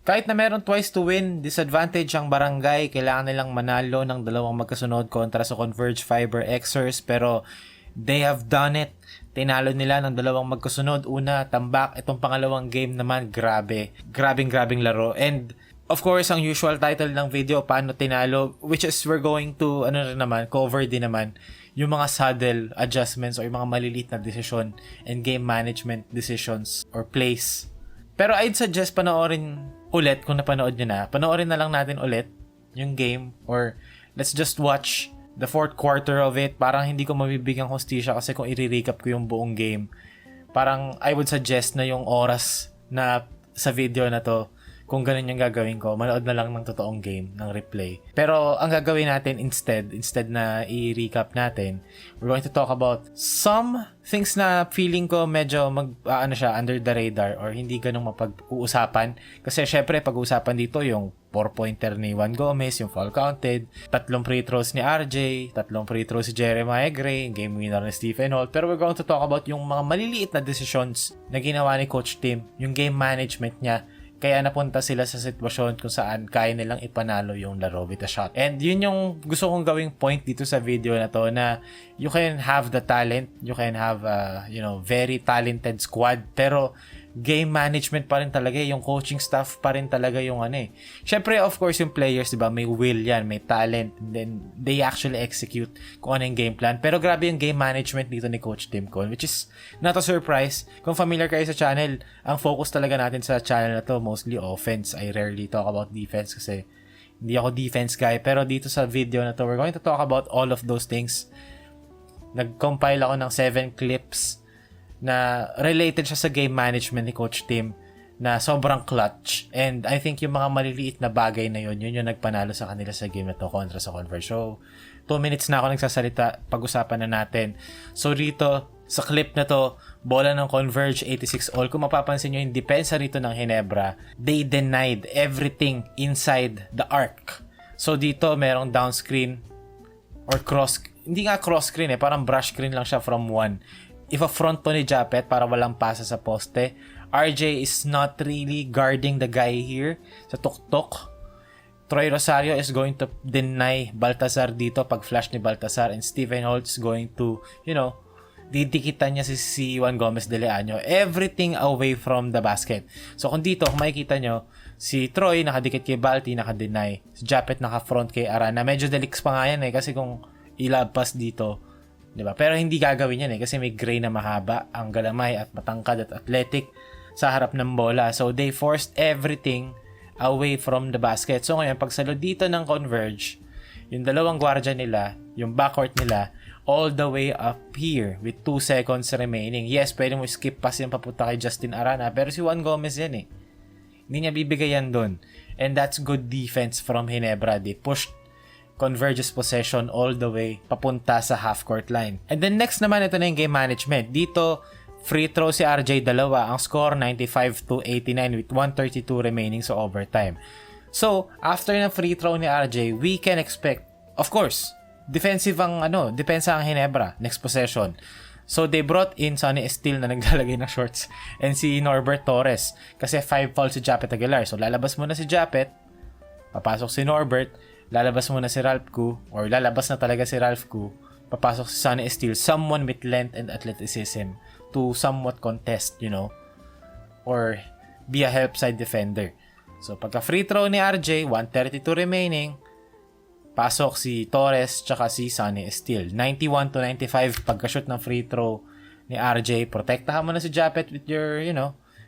Kahit na meron twice to win, disadvantage ang Barangay. Kailangan nilang manalo ng dalawang magkasunod kontra sa Converge Fiber Xers. Pero they have done it. Tinalo nila ng dalawang magkasunod. Una, tambak. Itong pangalawang game naman, grabe. Grabing laro. And of course, ang usual title ng video, paano tinalo, which is we're going to, cover din naman, yung mga subtle adjustments or yung mga maliliit na decision and game management decisions or plays. Pero I'd suggest panoorin ulit kung napanood nyo na. Panoorin na lang natin ulit yung game or let's just watch the fourth quarter of it. Parang hindi ko mabibigyang hostisya kasi kung i-recap ko yung buong game, parang I would suggest na yung oras na sa video na to, kung ganun yung gagawin ko, manood na lang ng totoong game, ng replay. Pero ang gagawin natin instead na i-recap natin, we're going to talk about some things na feeling ko medyo under the radar or hindi ganun mapag-uusapan. Kasi syempre, pag-uusapan dito yung 4-pointer ni Juan Gomez, yung foul counted, 3 free throws ni RJ, 3 free throws si Jeremiah Gray, game winner ni Stephen Holt. Pero we're going to talk about yung mga maliliit na decisions na ginawa ni Coach Tim, yung game management niya. Kaya napunta sila sa sitwasyon kung saan kaya nilang ipanalo yung laro with a shot. And yun yung gusto kong gawing point dito sa video na to, na you can have the talent, you can have very talented squad, pero game management pa rin talaga, yung coaching staff pa rin talaga yung Syempre, of course, yung players, diba, may will yan, may talent, and then they actually execute kung ano yung game plan. Pero grabe yung game management dito ni Coach Tim Cone, which is not a surprise. Kung familiar kayo sa channel, ang focus talaga natin sa channel na to, mostly offense. I rarely talk about defense kasi hindi ako defense guy. Pero dito sa video na to, we're going to talk about all of those things. Nag-compile ako ng 7 clips na related siya sa game management ni Coach Tim na sobrang clutch. And I think yung mga maliliit na bagay na yun yung nagpanalo sa kanila sa game na to kontra sa Converge. So, 2 minutes na ako nagsasalita, pag-usapan na natin. So, rito, sa clip na to, bola ng Converge 86 all. Kung mapapansin nyo, yung depensa rito ng Ginebra, they denied everything inside the arc. So, dito, merong down screen or hindi nga cross screen parang brush screen lang siya from 1. Ipa-front to ni Japet para walang pasa sa poste. RJ is not really guarding the guy here sa tuktok. Troy Rosario is going to deny Baltazar dito pag flash ni Baltazar, and Stephen Holt is going to, didikitan niya si Juan Gomez de Leaño. Everything away from the basket. So kung makikita nyo, si Troy nakadikit kay Balti, nakadeny. Si Japet naka-front kay Arana. Medyo delikс pa nga yan kasi kung ilabas dito, diba? Pero hindi gagawin yan kasi may Gray na mahaba, ang galamay at matangkad at athletic sa harap ng bola. So they forced everything away from the basket. So ngayon, pagsalo dito ng Converge, yung dalawang gwardiya nila, yung backcourt nila, all the way up here with 2 seconds remaining. Yes, pwede mo skip pass yung papunta kay Justin Arana, pero si Juan Gomez yan Hindi niya bibigay yan dun. And that's good defense from Ginebra. They pushed Converge's possession all the way papunta sa half-court line. And then next naman, ito na yung game management. Dito, free throw si RJ dalawa. Ang score, 95-89 with 132 remaining sa overtime. So, after ng free throw ni RJ, we can expect, of course, depensa ang Ginebra, next possession. So, they brought in Sonny Estile na naglalagay ng shorts and si Norbert Torres kasi 5 fouls si Japet Aguilar. So, lalabas muna si Japet, papasok si Norbert, lalabas muna si Ralph Koo, or lalabas na talaga si Ralph Koo, papasok si Sonny Estile, someone with length and athleticism to somewhat contest, or be a help side defender. So, pagka free throw ni RJ, 132 remaining, pasok si Torres tsaka si Sonny Estile. 91-95 pagka-shoot ng free throw ni RJ. Protektahan mo na si Japet with your,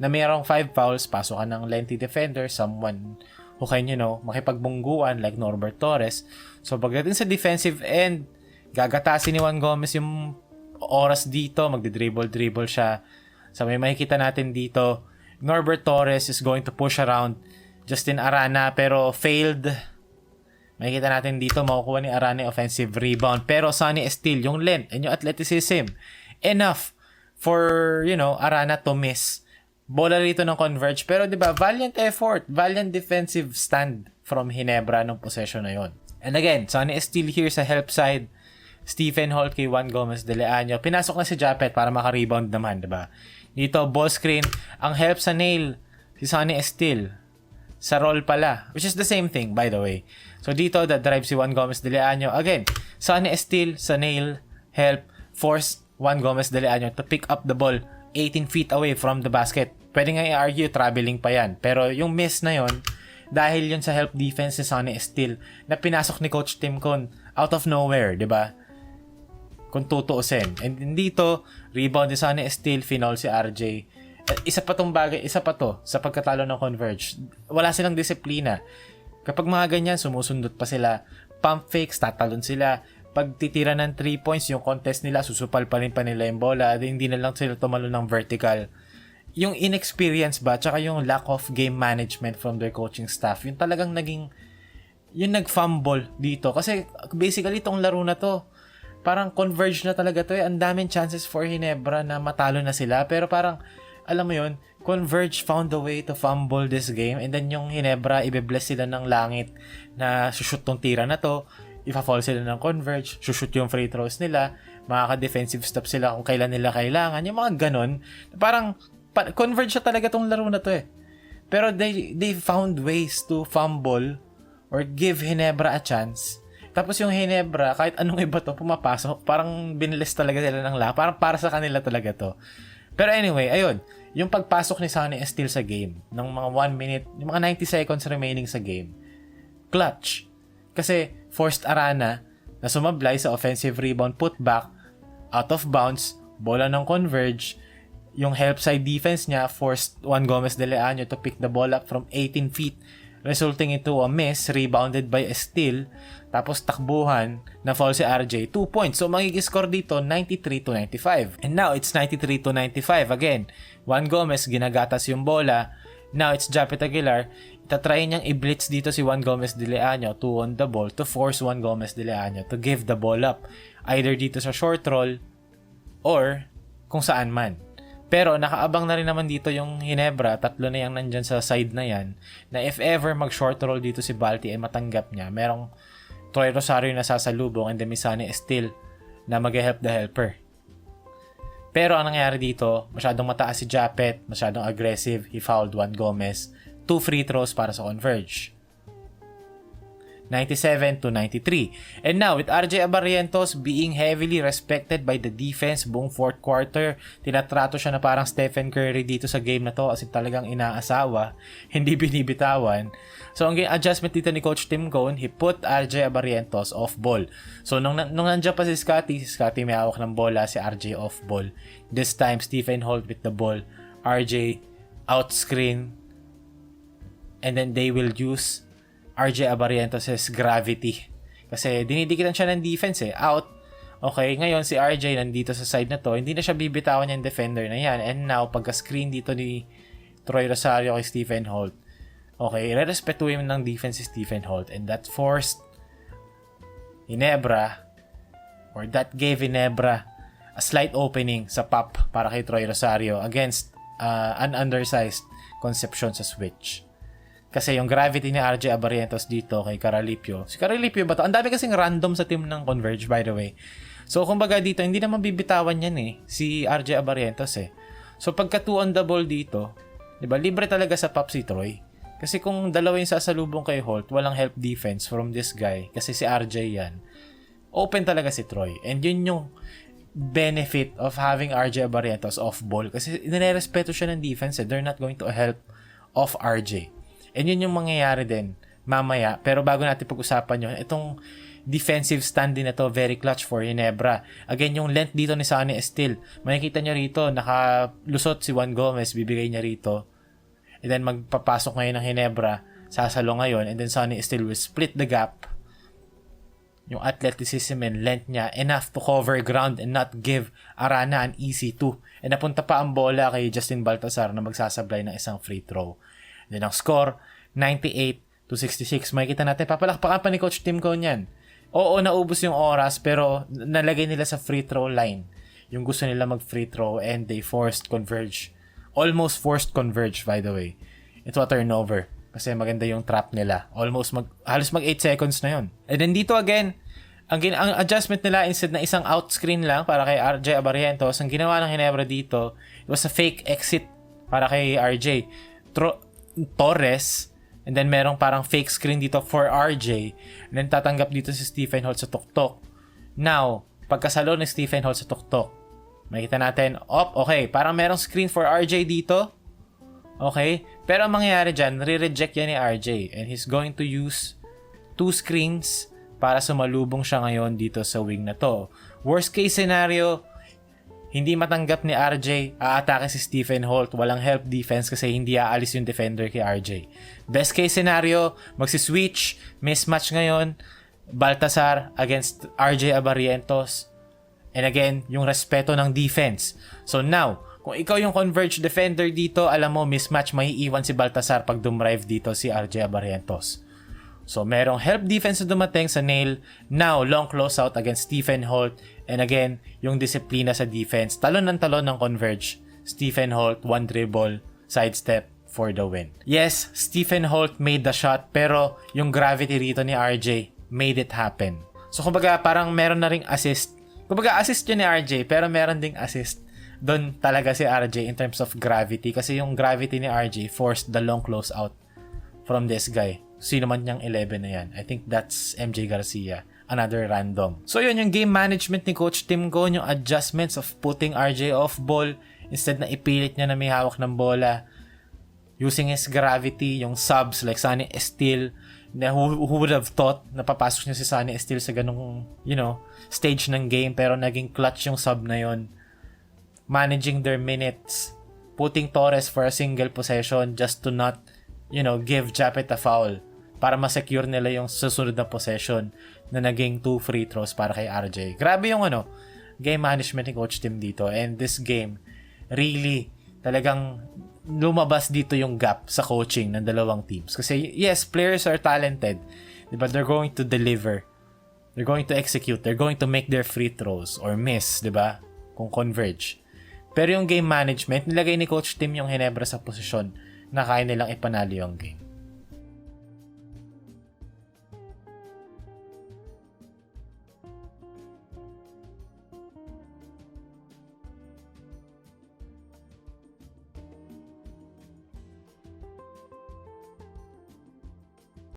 na mayroong 5 fouls, pasok ka ng lengthy defender, someone who can, makipagbungguan like Norbert Torres. So, pagdating sa defensive end, gagatasin ni Juan Gomez yung oras dito, magdi-dribble siya. So, may makikita natin dito, Norbert Torres is going to push around Justin Arana, pero failed. Makikita natin dito, makukuha ni Arana yung offensive rebound. Pero Sonny Estile, yung length and yung athleticism, enough for, Arana to miss. Bola rito ng Converge. Pero diba, valiant effort, valiant defensive stand from Ginebra nung possession na yon. And again, Sonny Estile here sa help side. Stephen Holt kay Juan Gomez de Leaño. Pinasok na si Japet para maka-rebound naman, diba? Dito, ball screen. Ang help sa nail, si Sonny Estile. sa roll pala, which is the same thing, by the way. So, dito, drive si Juan Gomez de Leaño. Again, Sonny Estil, sa nail, help, force Juan Gomez de Leaño to pick up the ball 18 feet away from the basket. Pwede nga i-argue, traveling pa yan. Pero yung miss na yon dahil yun sa help defense ni Sonny Estil na pinasok ni Coach Tim Cone out of nowhere, di ba? Kung tutuusin. And dito, rebound ni Sonny Estil, finol si RJ. Isa pa to sa pagkatalo ng Converge. Wala silang disiplina. Kapag mga ganyan, sumusundot pa sila. Pump fakes, tatalon sila. Pag titira ng 3 points, yung contest nila, susupal pa rin pa nila yung bola. Hindi na lang sila tumalon ng vertical. Yung inexperience ba, tsaka yung lack of game management from their coaching staff, yung talagang yung nag-fumble dito. Kasi basically, itong laro na to, parang Converge na talaga to. Ang daming chances for Ginebra na matalo na sila. Pero parang, alam mo yun, Converge found a way to fumble this game. And then yung Ginebra, ibe-bless sila ng langit na sushoot tong tira na to. Ipa-fall sila ng Converge. Sushoot yung free throws nila. Makaka-defensive stop sila kung kailan nila kailangan. Yung mga ganon. Parang, Converge na talaga tong laro na to eh. Pero they found ways to fumble or give Ginebra a chance. Tapos yung Ginebra, kahit anong iba to, pumapasok, parang binilis talaga sila ng lahat. Parang para sa kanila talaga to. Pero anyway, ayun. Yung pagpasok ni Sonny Estil sa game, ng mga 1 minute, yung mga 90 seconds remaining sa game, clutch. Kasi forced Arana na sumablay sa offensive rebound putback, out of bounds, bola ng Converge, yung help side defense niya forced Juan Gomez de Leaño to pick the ball up from 18 feet, resulting into a miss, rebounded by Estil, tapos takbuhan, na foul si RJ, 2 points. So, magiging score dito, 93-95. And now, it's 93-95. Again, Juan Gomez, ginagatas yung bola. Now, it's Japet Aguilar. Itatry niyang i-blitz dito si Juan Gomez de Leaño, 2 on the ball, to force Juan Gomez de Leaño to give the ball up. Either dito sa short roll, or kung saan man. Pero nakaabang na rin naman dito yung Ginebra, 3 na yung nandyan sa side na yan, na if ever mag-short roll dito si Balti ay matanggap niya, merong Troy Rosario na sasalubong and then Sonny Estil na mag-help the helper. Pero ang nangyari dito, masyadong mataas si Japet, masyadong aggressive, he fouled Juan Gomez, 2 free throws para sa Converge. 97-93. And now, with RJ Abarrientos being heavily respected by the defense buong fourth quarter, tinatrato siya na parang Stephen Curry dito sa game na to kasi talagang inaasawa, hindi binibitawan. So, ang adjustment dito ni Coach Tim Cone, he put RJ Abarrientos off ball. So, nung nandiyan pa si Scotty may hawak ng bola, si RJ off ball. This time, Stephen Holt with the ball, RJ out screen, and then they will use RJ Abarrientos' gravity. Kasi dinidikitan siya ng defense eh. Out. Okay, ngayon si RJ nandito sa side na to, hindi na siya bibitawan yung defender na yan. And now, pagka-screen dito ni Troy Rosario kay Stephen Holt, okay, re-respetuhin ng defense si Stephen Holt. And that forced Ginebra, or that gave Ginebra a slight opening sa pop para kay Troy Rosario against an undersized Concepcion sa switch. Kasi yung gravity ni RJ Abarrientos dito kay Caralipio. Si Caralipio ba to? Ang dami kasing random sa team ng Converge, by the way. So, kumbaga dito, hindi naman bibitawan yan eh. Si RJ Abarrientos eh. So, pagka 2 on the ball dito, diba, libre talaga sa pop si Troy. Kasi kung dalawa yung sasalubong kay Holt, walang help defense from this guy. Kasi si RJ yan. Open talaga si Troy. And yun yung benefit of having RJ Abarrientos off ball. Kasi nirerespeto siya ng defense eh. They're not going to help off RJ. And yun yung mangyayari din mamaya. Pero bago natin pag-usapan yun, itong defensive stand din na to, very clutch for Ginebra. Again, yung length dito ni Sonny Estil. Makikita nyo rito, nakalusot si Juan Gomez, bibigay niya rito. And then magpapasok ngayon ng Ginebra, sasalo ngayon, and then Sonny Estil will split the gap. Yung athleticism and length niya, enough to cover ground and not give Arana an easy 2. And napunta pa ang bola kay Justin Baltazar na magsasablay ng isang free throw. Then ang score, 98-66. Makikita natin, papalakpakan pa ni Coach Tim Cone yan. Oo, naubos yung oras, pero nalagay nila sa free throw line. Yung gusto nila mag-free throw and they forced Converge. Almost forced Converge, by the way. Ito a turnover. Kasi maganda yung trap nila. Halos mag 8 seconds na yun. And then dito again, ang adjustment nila, instead na isang out screen lang para kay RJ Abarrientos, ang ginawa ng Ginebra dito, it was a fake exit para kay RJ. Torres, And then merong parang fake screen dito for RJ. And then tatanggap dito si Stephen Holt sa tuktok. Now, pagkasalo ni Stephen Holt sa tuktok, makita natin, okay, parang merong screen for RJ dito. Okay? Pero ang mangyayari dyan, re-reject yan ni RJ. And he's going to use 2 screens para sumalubong siya ngayon dito sa wing na to. Worst case scenario, hindi matanggap ni RJ, aatake si Stephen Holt, walang help defense kasi hindi aalis yung defender kay RJ. Best case scenario, magsiswitch, mismatch ngayon, Baltazar against RJ Abarrientos. And again, yung respeto ng defense. So now, kung ikaw yung converge defender dito, alam mo, mismatch, may iiwan si Baltazar pag dumrive dito si RJ Abarrientos. So, merong help defense na dumating sa Nail. Now, long closeout against Stephen Holt. And again, yung disiplina sa defense. Talon ng Converge. Stephen Holt, 1 dribble, sidestep for the win. Yes, Stephen Holt made the shot, pero yung gravity rito ni RJ made it happen. So, kumbaga, parang meron na ring assist. Kumbaga, assist yun ni RJ, pero meron ding assist doon talaga si RJ in terms of gravity. Kasi yung gravity ni RJ forced the long closeout from this guy. Sino man niyang 11 na yan. I think that's MJ Garcia. Another random. So yun, yung game management ni Coach Tim Cone, yung adjustments of putting RJ off ball instead na ipilit niya na may hawak ng bola. Using his gravity, yung subs like Sonny Estile. Who would have thought na papasok niya si Sonny Estile sa ganung, stage ng game, pero naging clutch yung sub na yon. Managing their minutes. Putting Torres for a single possession just to not, give Japet a foul. Para ma-secure nila yung susunod na possession na naging 2 free throws para kay RJ. Grabe yung game management ni Coach Tim dito. And this game, really, talagang lumabas dito yung gap sa coaching ng dalawang teams. Kasi yes, players are talented, but they're going to deliver. They're going to execute. They're going to make their free throws or miss, diba? Kung converge. Pero yung game management, nilagay ni Coach Tim yung Ginebra sa posisyon na kaya nilang ipanalo yung game.